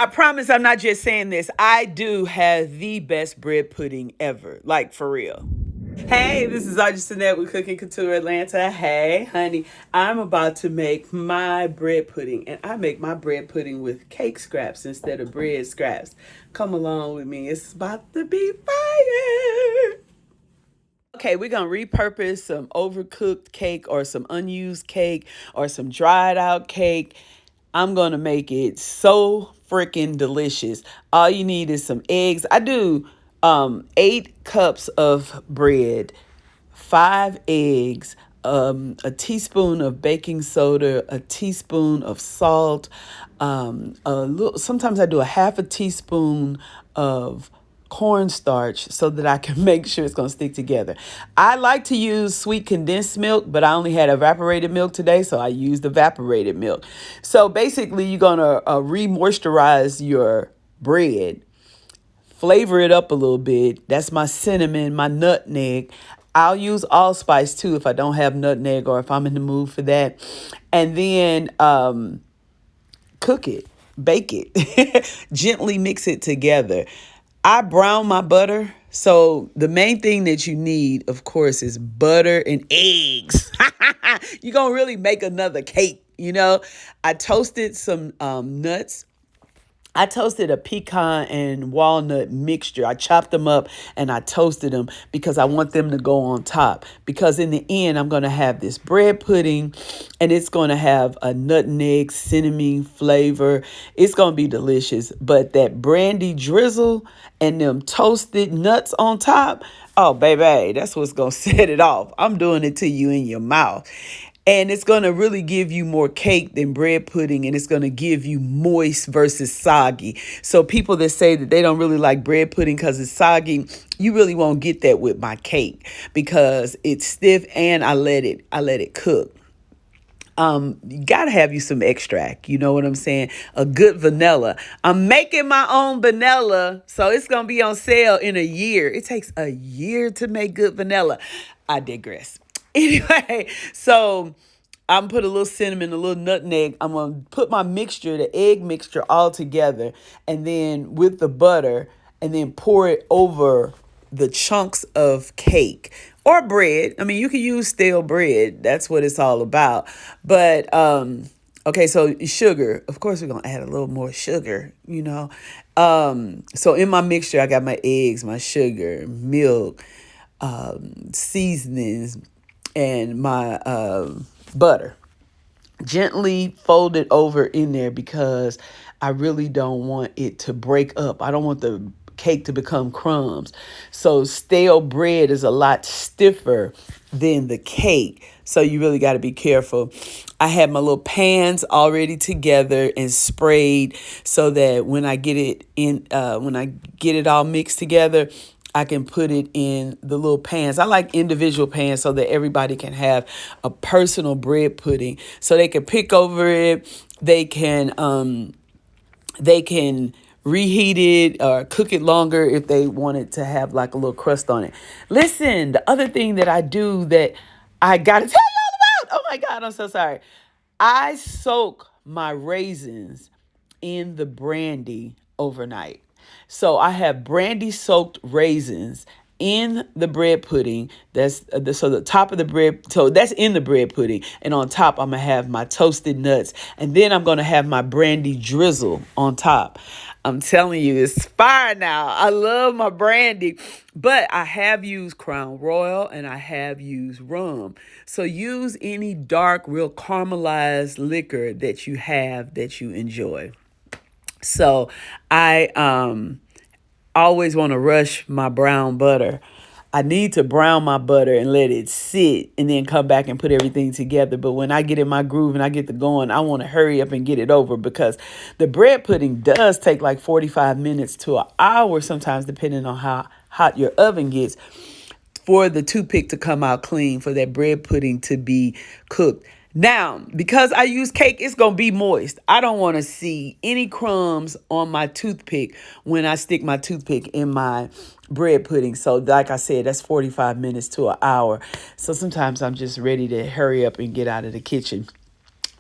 I promise I'm not just saying this. I do have the best bread pudding ever. Like, for real. Hey, this is Audrey with Cooking Couture Atlanta. Hey, honey, I'm about to make my bread pudding, and I make my bread pudding with cake scraps instead of bread scraps. Come along with me. It's about to be fire. Okay, we're gonna repurpose some overcooked cake or some unused cake or some dried out cake. I'm gonna make it so freaking delicious. All you need is some eggs. I do 8 cups of bread, 5 eggs, a teaspoon of baking soda, a teaspoon of salt, a little. Sometimes I do a half a teaspoon of cornstarch so that I can make sure it's going to stick together. I like to use sweet condensed milk, but I only had evaporated milk today, so I used evaporated milk. So basically, you're going to re-moisturize your bread, flavor it up a little bit. That's my cinnamon, my nutmeg. I'll use allspice too if I don't have nutmeg or if I'm in the mood for that. And then cook it, bake it, gently mix it together. I brown my butter. So the main thing that you need, of course, is butter and eggs. You're going to really make another cake, you know. I toasted some nuts. I toasted a pecan and walnut mixture. I chopped them up and I toasted them because I want them to go on top. Because in the end, I'm going to have this bread pudding and it's going to have a nutmeg, cinnamon flavor. It's going to be delicious. But that Brandi drizzle and them toasted nuts on top, oh, baby, that's what's going to set it off. I'm doing it to you in your mouth. And it's going to really give you more cake than bread pudding. And it's going to give you moist versus soggy. So people that say that they don't really like bread pudding because it's soggy, you really won't get that with my cake because it's stiff and I let it cook. You gotta have you some extract. You know what I'm saying? A good vanilla. I'm making my own vanilla, so it's gonna be on sale in a year. It takes a year to make good vanilla. I digress. Anyway, so I'm put a little cinnamon, a little nutmeg. I'm gonna put my mixture, the egg mixture, all together, and then with the butter, and then pour it over the chunks of cake or bread. I mean, you can use stale bread. That's what it's all about. But okay, so sugar. Of course, we're gonna add a little more sugar. You know. So in my mixture, I got my eggs, my sugar, milk, seasonings, and my butter. Gently fold it over in there because I really don't want it to break up. I don't want the cake to become crumbs. So stale bread is a lot stiffer than the cake. So you really got to be careful. I had my little pans already together and sprayed so that when I get it in, when I get it all mixed together, I can put it in the little pans. I like individual pans so that everybody can have a personal bread pudding. So they can pick over it. They can reheat it or cook it longer if they want it to have like a little crust on it. Listen, the other thing that I do that I got to tell you all about. Oh my God, I'm so sorry. I soak my raisins in the brandy overnight. So I have brandy soaked raisins in the bread pudding. So the top of the bread, so that's in the bread pudding. And on top, I'm going to have my toasted nuts. And then I'm going to have my brandy drizzle on top. I'm telling you, it's fire now. I love my brandy, but I have used Crown Royal and I have used rum. So use any dark, real caramelized liquor that you have that you enjoy. So I always want to rush my brown butter. I need to brown my butter and let it sit and then come back and put everything together. But when I get in my groove and I get to going, I want to hurry up and get it over because the bread pudding does take like 45 minutes to an hour sometimes, depending on how hot your oven gets, for the toothpick to come out clean, for that bread pudding to be cooked. Now, because I use cake, it's going to be moist. I don't want to see any crumbs on my toothpick when I stick my toothpick in my bread pudding. So like I said, that's 45 minutes to an hour. So sometimes I'm just ready to hurry up and get out of the kitchen.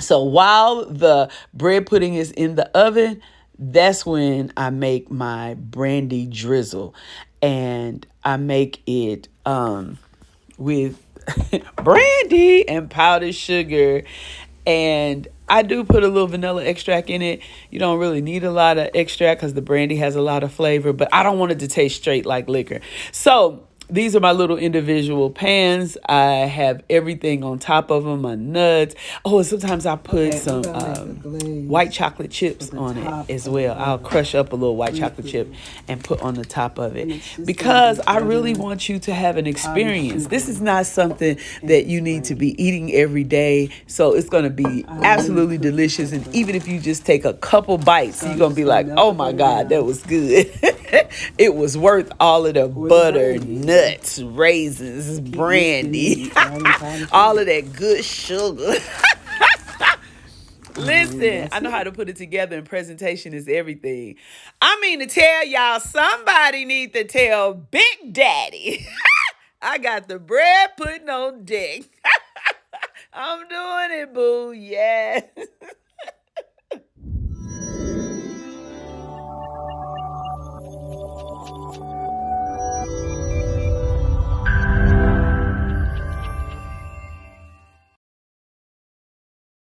So while the bread pudding is in the oven, that's when I make my Brandi drizzle. And I make it with brandy and powdered sugar. And I do put a little vanilla extract in it. You don't really need a lot of extract because the brandy has a lot of flavor, but I don't want it to taste straight like liquor. So these are my little individual pans. I have everything on top of them, my nuts. Oh, and sometimes I put some white chocolate chips on it as well. I'll crush up a little white chocolate chip and put on the top of it because I really want you to have an experience. This is not something that you need to be eating every day. So it's going to be absolutely delicious. And even if you just take a couple bites, you're going to be like, oh my God, that was good. It was worth all of the butter, nuts, raisins, brandy, all of that good sugar. Listen, I know how to put it together, and presentation is everything. I mean to tell y'all, somebody need to tell Big Daddy. I got the bread pudding on deck. I'm doing it, boo. Yes.